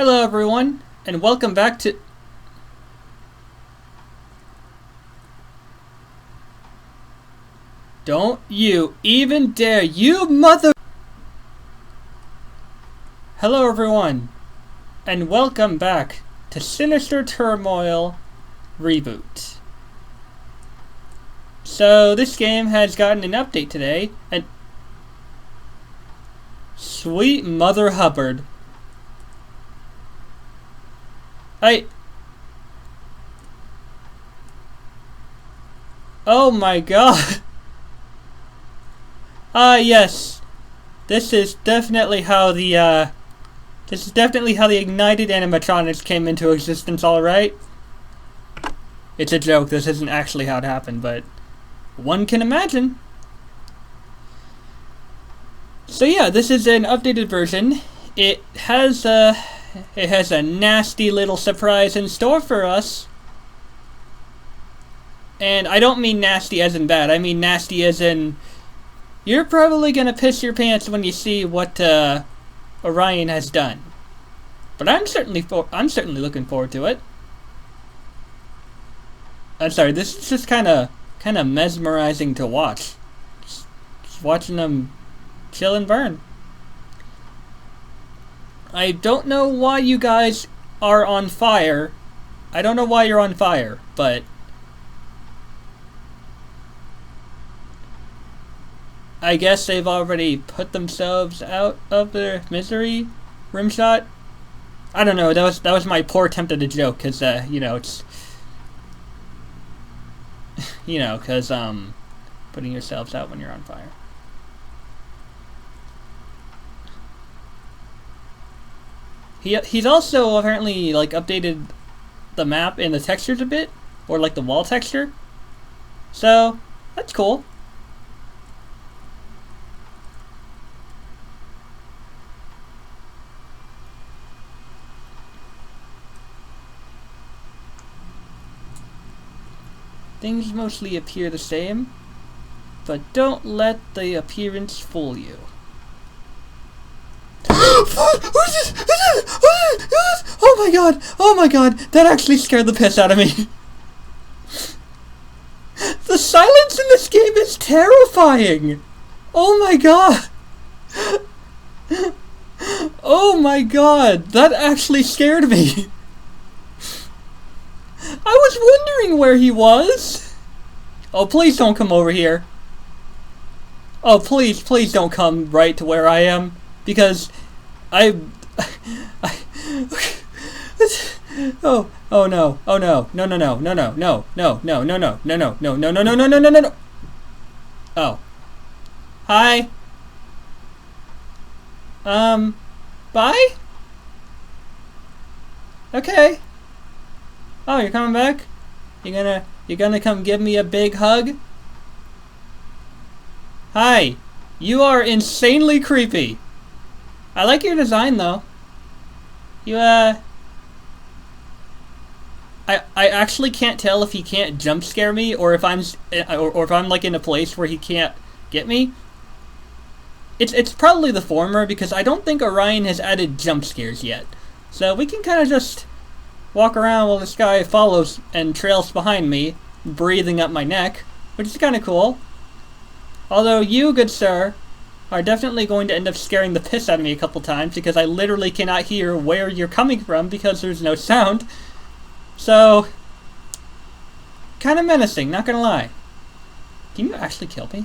Hello everyone, and welcome back to... Don't you even dare, you mother... Hello everyone, and welcome back to Sinister, Turmoil, Reboot. So, this game has gotten an update today, and... Sweet Mother Hubbard. Oh my god. Yes. This is definitely how the ignited animatronics came into existence, alright? It's a joke, this isn't actually how it happened, but one can imagine. So yeah, this is an updated version. It has a nasty little surprise in store for us. And I don't mean nasty as in bad, I mean nasty as in you're probably gonna piss your pants when you see what Orion has done. But I'm certainly looking forward to it. I'm sorry, this is just kinda mesmerizing to watch. Just watching them chill and burn. I don't know why you guys are on fire. I don't know why you're on fire, but I guess they've already put themselves out of their misery. Rimshot? I don't know, that was my poor attempt at a joke, cause it's cause putting yourselves out when you're on fire. He's also apparently like updated the map and the textures a bit, or like the wall texture. So that's cool. Things mostly appear the same, but don't let the appearance fool you. Oh my god, that actually scared the piss out of me. The silence in this game is terrifying. Oh my god. Oh my god, that actually scared me. I was wondering where he was. Oh, please don't come over here. Oh, please don't come right to where I am. Because oh no, no. Oh. Hi. Bye? Okay. Oh, you're coming back? You're gonna come give me a big hug? Hi. You are insanely creepy. I like your design though. You I actually can't tell if he can't jump scare me or if I'm like in a place where he can't get me. It's probably the former because I don't think Orion has added jump scares yet. So we can kind of just walk around while this guy follows and trails behind me, breathing up my neck, which is kind of cool. Although you, good sir, are definitely going to end up scaring the piss out of me a couple times because I literally cannot hear where you're coming from because there's no sound. So, kind of menacing, not gonna lie. Can you actually kill me?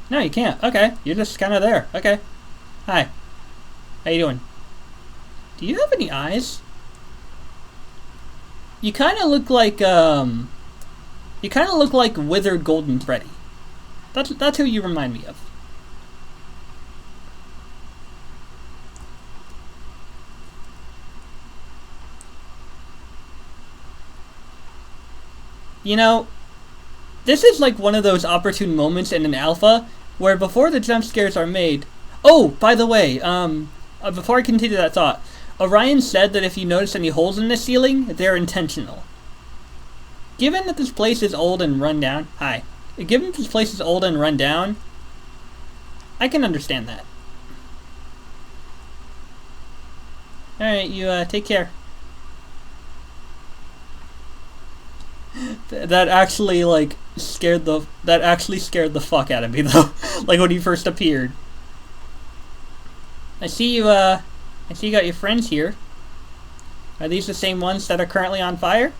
No, you can't. Okay, you're just kind of there. Okay. Hi. How you doing? Do you have any eyes? You kind of look like Withered Golden Freddy. That's who you remind me of. You know, this is like one of those opportune moments in an alpha where before the jump scares are made. Oh, by the way, before I continue that thought, Orion said that if you notice any holes in the ceiling, they're intentional. Given that this place is old and run down, given that this place is old and run down, I can understand that. Alright, you take care. That actually scared the fuck out of me though. Like when he first appeared. I see you got your friends here. Are these the same ones that are currently on fire?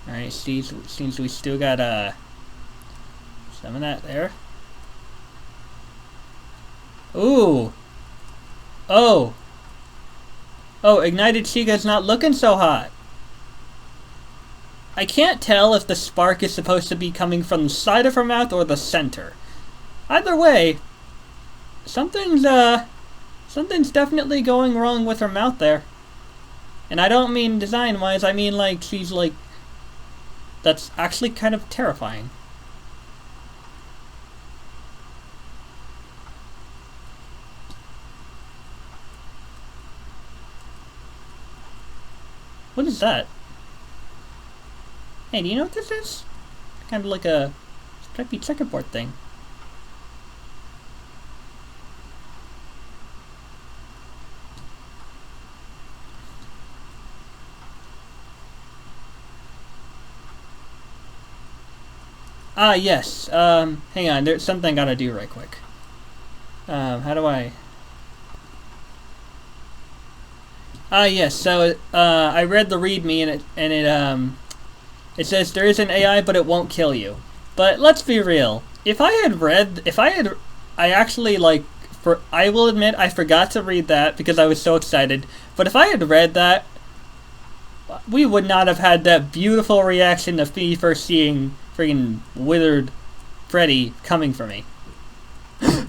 Alright, seems we still got some of that there. Ooh. Oh. Oh, ignited Chica's not looking so hot. I can't tell if the spark is supposed to be coming from the side of her mouth or the center. Either way, something's definitely going wrong with her mouth there. And I don't mean design-wise, I mean like she's like... That's actually kind of terrifying. What is that? Hey, do you know what this is? Kind of like a stripy checkerboard thing. Ah, yes. Hang on. There's something I gotta do right quick. How do I... Ah, yes. So, I read the README and it says there is an AI, but it won't kill you. But let's be real. I actually I will admit I forgot to read that because I was so excited. But if I had read that, we would not have had that beautiful reaction of me first seeing friggin' withered Freddy coming for me.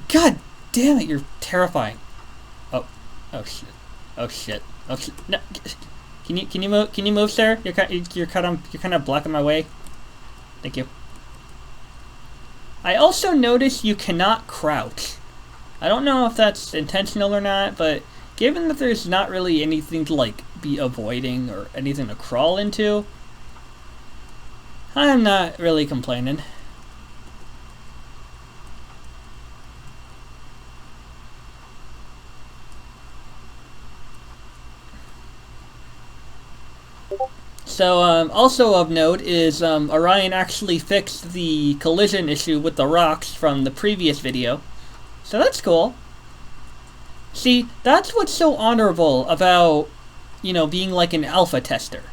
God damn it, you're terrifying. Oh shit. Oh shit. Oh shit. No. Can you move, sir? You're kind of blocking my way. Thank you. I also noticed you cannot crouch. I don't know if that's intentional or not, but given that there's not really anything to be avoiding or anything to crawl into, I'm not really complaining. So, also of note is Orion actually fixed the collision issue with the rocks from the previous video. So that's cool. See, that's what's so honorable about, being like an alpha tester.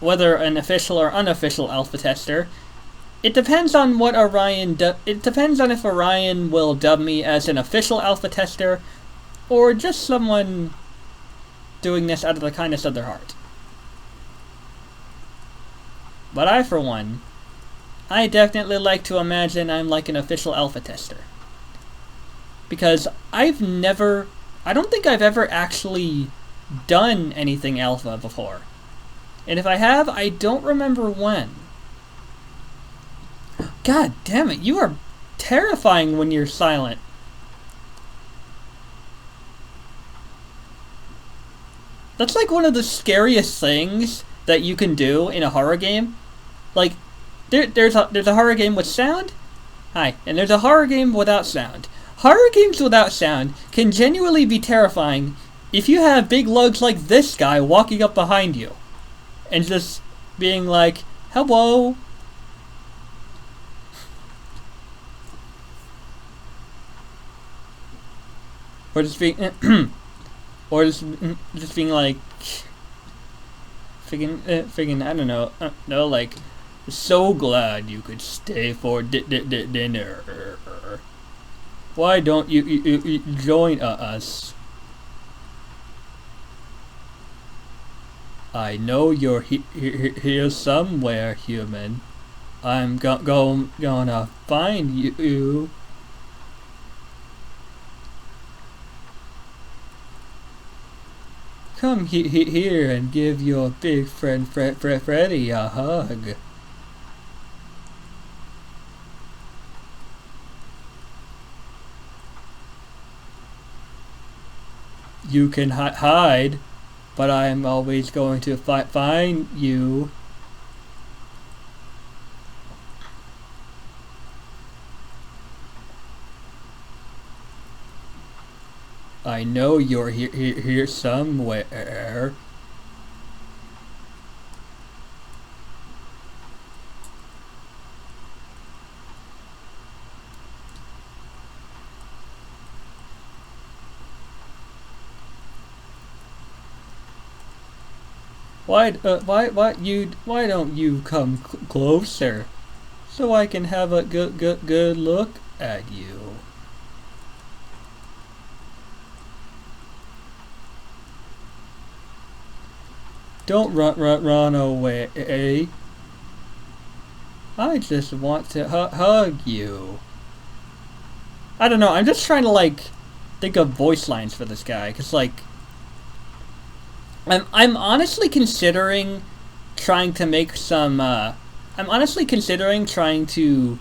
Whether an official or unofficial alpha tester, it depends on what Orion it depends on if Orion will dub me as an official alpha tester or just someone doing this out of the kindness of their heart. But I, for one, I definitely like to imagine I'm like an official alpha tester. Because I don't think I've ever actually done anything alpha before. And if I have, I don't remember when. God damn it, you are terrifying when you're silent. That's like one of the scariest things that you can do in a horror game. Like, there's a horror game with sound. Hi. And there's a horror game without sound. Horror games without sound can genuinely be terrifying if you have big lugs like this guy walking up behind you. And just being like, hello. Or just being, or just being like, friggin', I don't know, no, like, so glad you could stay for dinner. Why don't you join us? I know you're here somewhere, human. I'm gonna find you. Come here and give your big friend Freddy a hug. You can hide, but I'm always going to find you. I know you're here somewhere. Why don't you come closer, so I can have a good look at you? Don't run away. I just want to hug you. I don't know. I'm just trying to like think of voice lines for this guy, cause like I'm honestly considering trying to make some. I'm honestly considering trying to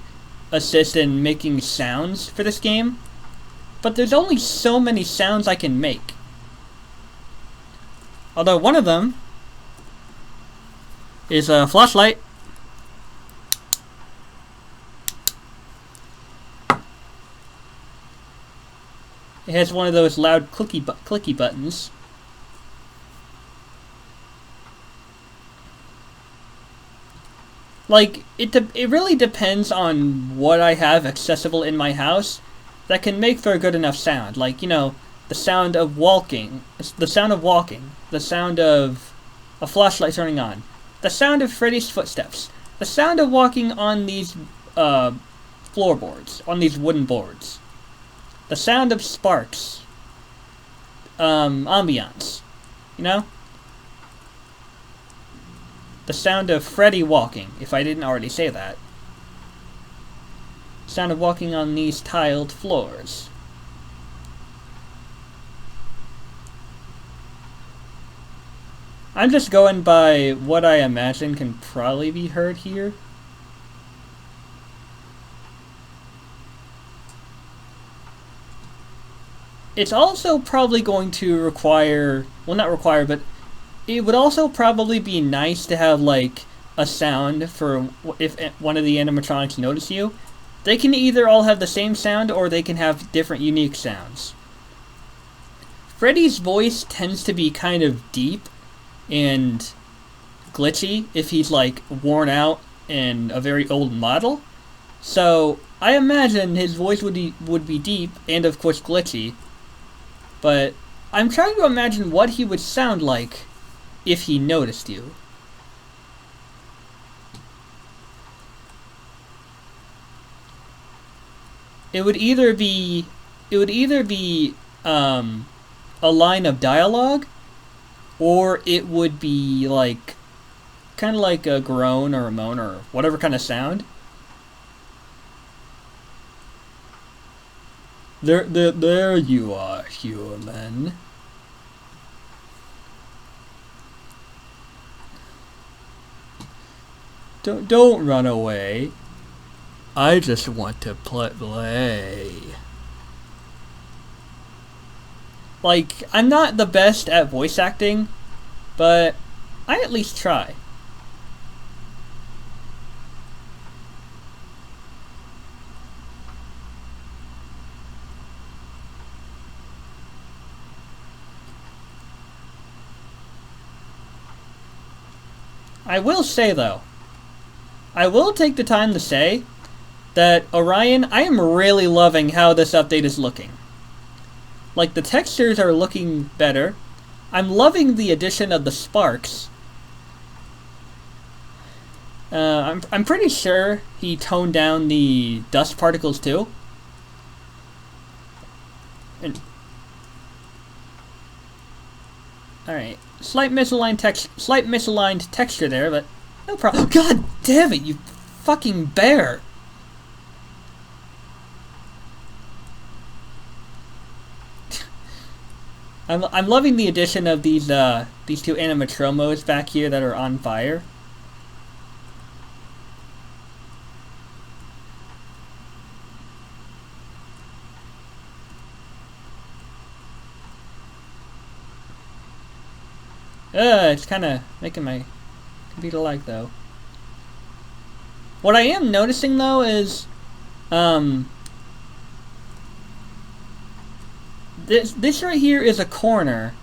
assist in making sounds for this game, but there's only so many sounds I can make. Although one of them is a flashlight. It has one of those loud clicky buttons. Like, it really depends on what I have accessible in my house that can make for a good enough sound. Like, you know, the sound of walking, the sound of a flashlight turning on, the sound of Freddy's footsteps, the sound of walking on these floorboards, on these wooden boards, the sound of sparks, ambiance, you know? The sound of Freddy walking, if I didn't already say that. Sound of walking on these tiled floors. I'm just going by what I imagine can probably be heard here. It's also probably going to require, well, not require, but it would also probably be nice to have, like, a sound for if one of the animatronics notice you. They can either all have the same sound, or they can have different unique sounds. Freddy's voice tends to be kind of deep and glitchy if he's, like, worn out and a very old model. So, I imagine his voice would be deep and, of course, glitchy. But I'm trying to imagine what he would sound like if he noticed you. It would either be a line of dialogue, or it would be like kind of like a groan or a moan or whatever kind of sound. There you are, human. Don't run away. I just want to play. Like, I'm not the best at voice acting, but I at least try. I will say, though, I will take the time to say that Orion, I am really loving how this update is looking. Like, the textures are looking better. I'm loving the addition of the sparks. I'm pretty sure he toned down the dust particles too. And alright. Slight misaligned texture there, but no problem. God damn it, you fucking bear! I'm loving the addition of these two animatromos back here that are on fire. It's kind of making my computer lag, though. What I am noticing, though, is this right here is a corner,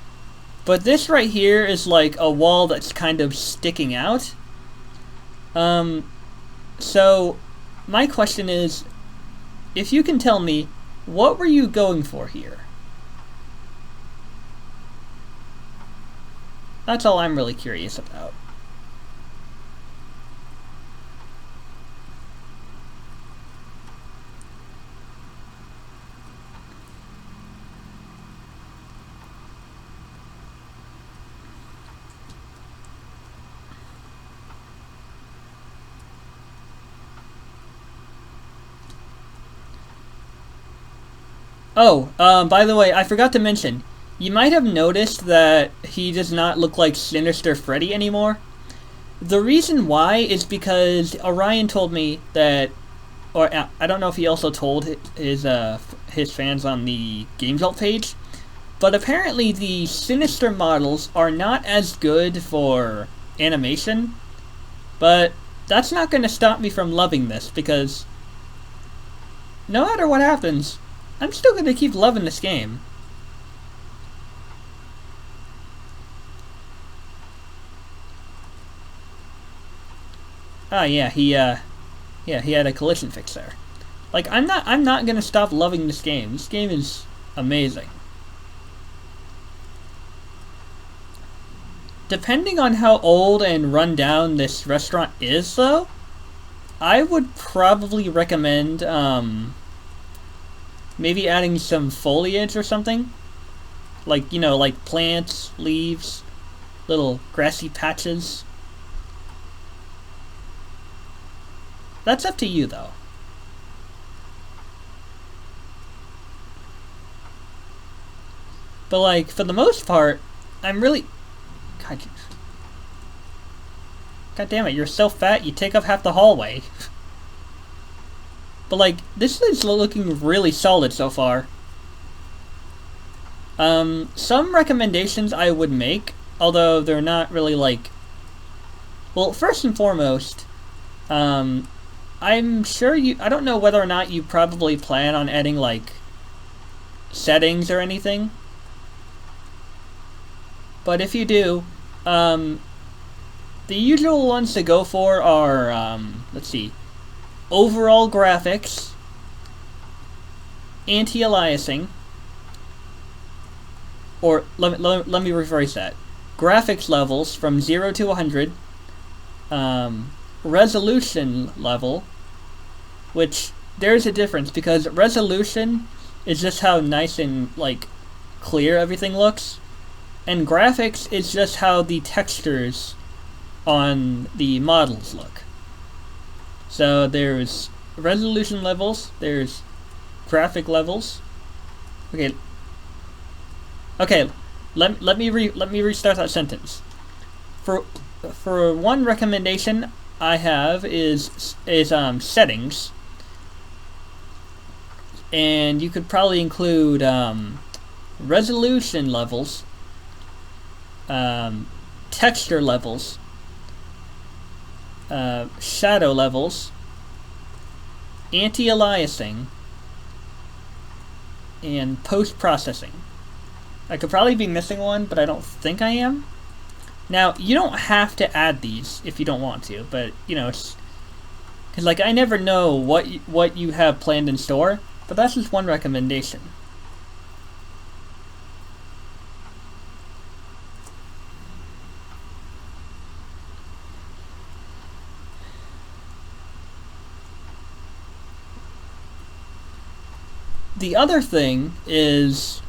but this right here is like a wall that's kind of sticking out. So my question is, if you can tell me, what were you going for here? That's all I'm really curious about. Oh, by the way, I forgot to mention, you might have noticed that he does not look like Sinister Freddy anymore. The reason why is because Orion told me that, or I don't know if he also told his fans on the Game Jolt page, but apparently the Sinister models are not as good for animation, but that's not going to stop me from loving this, because no matter what happens, I'm still going to keep loving this game. Ah, yeah, he had a collision fix there. Like, I'm not going to stop loving this game. This game is amazing. Depending on how old and run down this restaurant is, though, I would probably recommend, maybe adding some foliage or something. Like, you know, like plants, leaves, little grassy patches. That's up to you, though. But, like, for the most part, I'm really... God damn it, you're so fat, you take up half the hallway. But, like, this is looking really solid so far. Some recommendations I would make, although they're not really, like... Well, first and foremost, I'm sure I don't know whether or not you probably plan on adding, like, settings or anything. But if you do, the usual ones to go for are, let's see, overall graphics, anti-aliasing, or let me rephrase that. Graphics levels from 0 to 100, resolution level, which there's a difference because resolution is just how nice and, like, clear everything looks, and graphics is just how the textures on the models look. So there's resolution levels, there's graphic levels. Okay, let me restart that sentence. For one recommendation I have is settings, and you could probably include resolution levels, texture levels, shadow levels, anti-aliasing, and post-processing. I could probably be missing one, but I don't think I am. Now, you don't have to add these if you don't want to, but, you know, it's... Because, like, I never know what you have planned in store, but that's just one recommendation. The other thing is...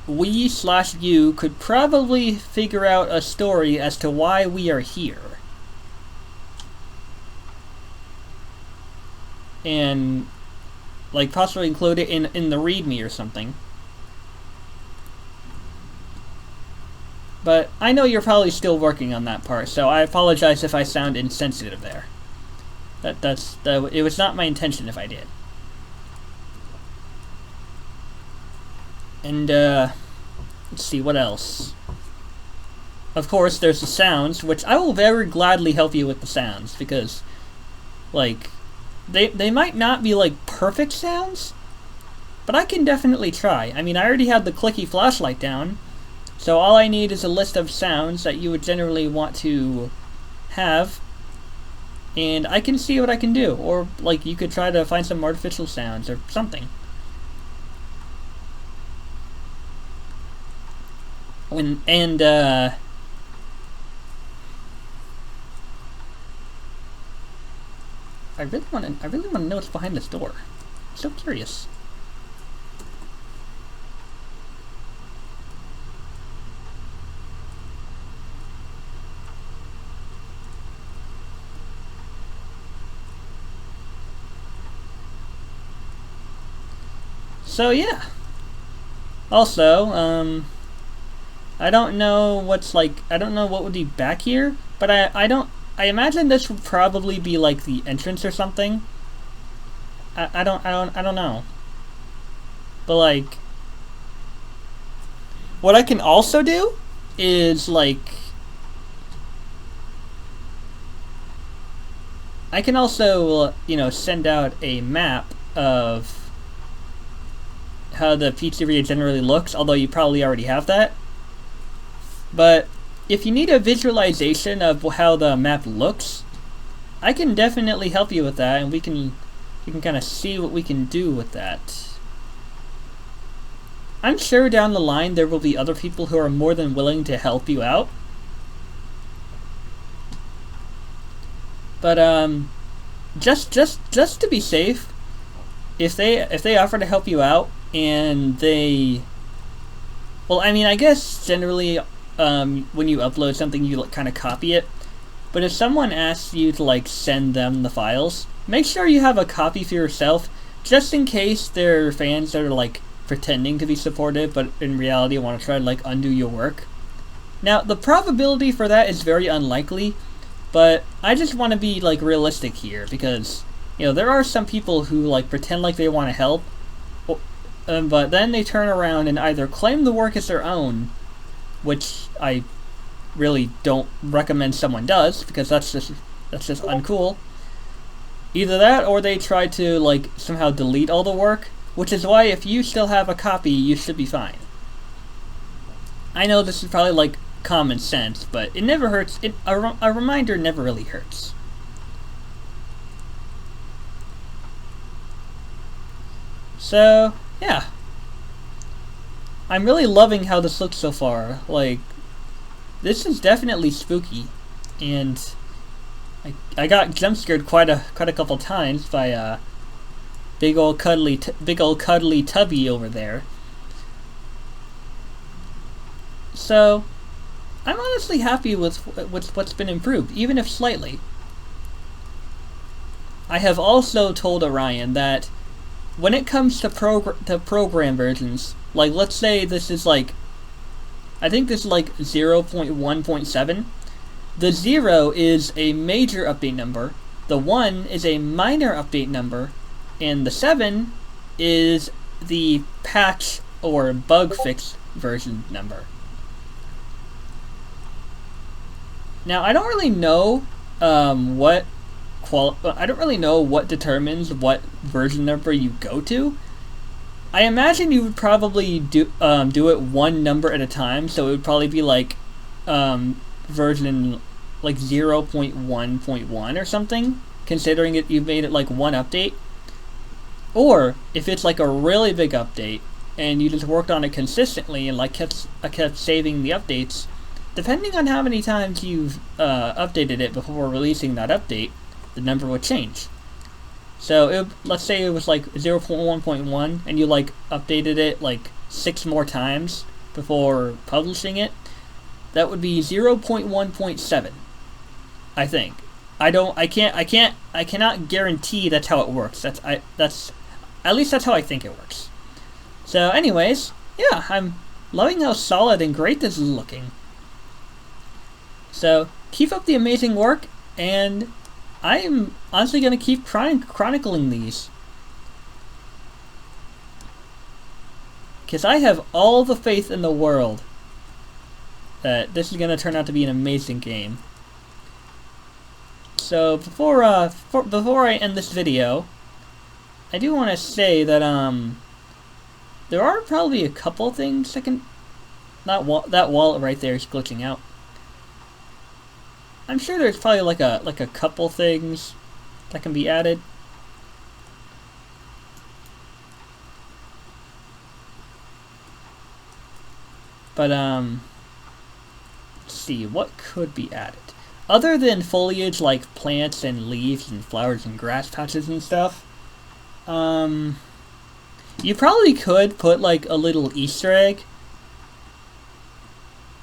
we/you could probably figure out a story as to why we are here. And, like, possibly include it in the README or something. But I know you're probably still working on that part, so I apologize if I sound insensitive there. It was not my intention if I did. And, let's see, what else? Of course, there's the sounds, which I will very gladly help you with the sounds, because, like, they might not be, like, perfect sounds, but I can definitely try. I mean, I already have the clicky flashlight down, so all I need is a list of sounds that you would generally want to have, and I can see what I can do. Or, like, you could try to find some artificial sounds or something. I really want to know what's behind this door. I'm so curious. So yeah. Also, I don't know what's like. I don't know what would be back here, but I imagine this would probably be like the entrance or something. I don't know. But like, what I can also do is like, I can also send out a map of how the pizzeria generally looks, although you probably already have that. But if you need a visualization of how the map looks, I can definitely help you with that, and you can kind of see what we can do with that. I'm sure down the line there will be other people who are more than willing to help you out. But just to be safe, if they offer to help you out and they, well, I mean, I guess generally when you upload something you kind of copy it. But if someone asks you to like send them the files, make sure you have a copy for yourself, just in case there are fans that are like pretending to be supportive, but in reality want to try to like undo your work. Now, the probability for that is very unlikely, but I just want to be like realistic here, because there are some people who like pretend like they want to help, but then they turn around and either claim the work as their own, which I really don't recommend someone does, because that's just uncool. Either that, or they try to like somehow delete all the work, which is why if you still have a copy, you should be fine. I know this is probably like common sense, but it never hurts. A reminder never really hurts. So yeah, I'm really loving how this looks so far. Like, this is definitely spooky, and I got jump scared quite a couple times by a big old cuddly tubby over there. So I'm honestly happy with what's been improved, even if slightly. I have also told Orion that when it comes to program versions, like let's say this is like, I think this is like 0.1.7. The 0 is a major update number, the 1 is a minor update number, and the 7 is the patch or bug fix version number. Now, I don't really know what determines what version number you go to. I imagine you would probably do it one number at a time, so it would probably be like version like 0.1.1 or something, considering you've made it like one update. Or if it's like a really big update and you just worked on it consistently and like kept saving the updates, depending on how many times you've updated it before releasing that update, the number would change. So let's say it was like 0.1.1 and you like updated it like 6 more times before publishing it. That would be 0.1.7, I think. I cannot guarantee that's how it works. That's at least that's how I think it works. So anyways, yeah, I'm loving how solid and great this is looking. So keep up the amazing work, and I am honestly going to keep chronicling these, because I have all the faith in the world that this is going to turn out to be an amazing game. So before I end this video, I do want to say that There are probably a couple things that can... that wall right there is glitching out. I'm sure there's probably like a couple things that can be added. But let's see, what could be added? Other than foliage like plants and leaves and flowers and grass patches and stuff, you probably could put like a little Easter egg.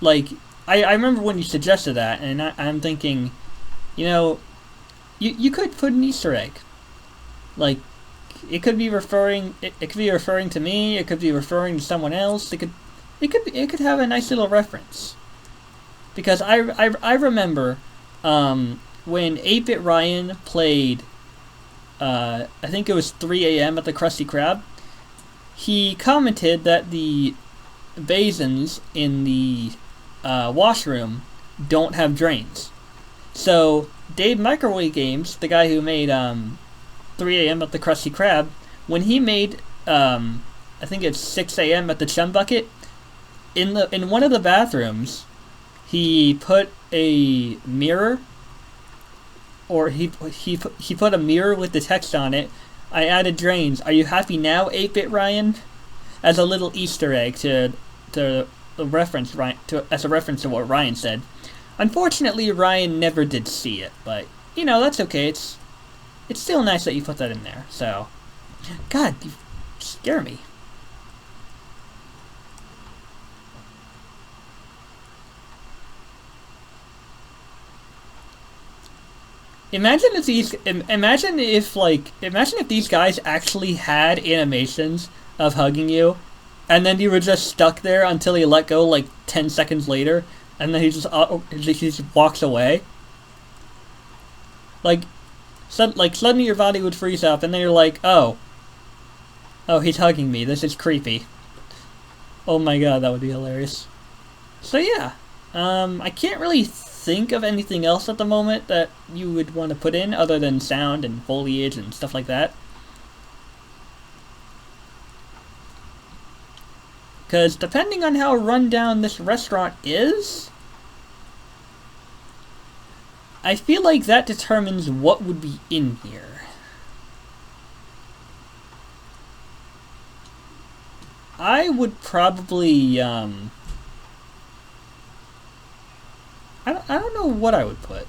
Like, I remember when you suggested that, and I'm thinking, you know, you could put an Easter egg. Like, it could be referring to me, it could be referring to someone else, it could have a nice little reference. Because I remember when 8-Bit Ryan played, I think it was 3 a.m. at the Krusty Krab, he commented that the basins in the washroom don't have drains. So Dave Microwave Games, the guy who made 3 a.m. at the Krusty Krab, when he made I think it's 6 a.m. at the Chum Bucket, in one of the bathrooms, he put a mirror, or he put a mirror with the text on it. I added drains. Are you happy now, 8-Bit Ryan? As a little Easter egg to reference as a reference to what Ryan said. Unfortunately, Ryan never did see it, but you know, that's okay. It's still nice that you put that in there. So, God, you scare me. Imagine if these guys actually had animations of hugging you, and then you were just stuck there until he let go like 10 seconds later, and then he just walks away. Like suddenly your body would freeze up, and then you're like, oh, he's hugging me. This is creepy. Oh my god, that would be hilarious. So yeah, I can't really think of anything else at the moment that you would want to put in other than sound and foliage and stuff like that. Because depending on how run down this restaurant is, I feel like that determines what would be in here. I would probably, I don't know what I would put.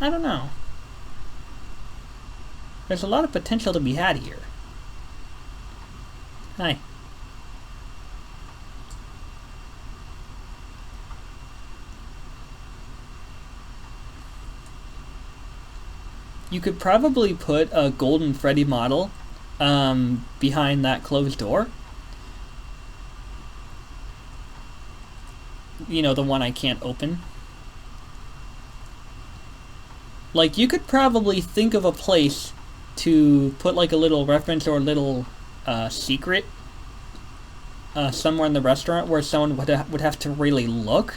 I don't know. There's a lot of potential to be had here. Hi. You could probably put a Golden Freddy model behind that closed door. You know, the one I can't open. Like, you could probably think of a place to put like a little reference or a little secret somewhere in the restaurant where someone would have to really look.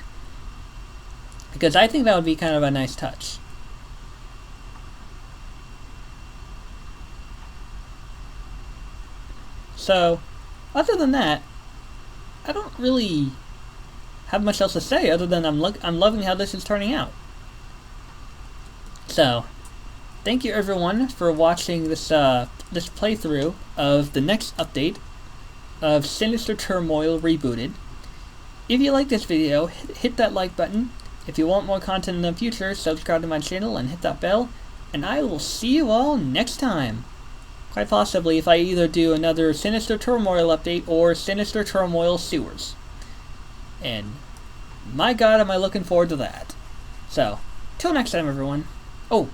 Because I think that would be kind of a nice touch. So, other than that, I don't really have much else to say other than I'm loving how this is turning out. So, thank you everyone for watching this this playthrough of the next update of Sinister Turmoil Rebooted. If you like this video, hit that like button. If you want more content in the future, subscribe to my channel and hit that bell. And I will see you all next time. Quite possibly if I either do another Sinister Turmoil update or Sinister Turmoil Sewers. And my god, am I looking forward to that. So, till next time everyone. Oh,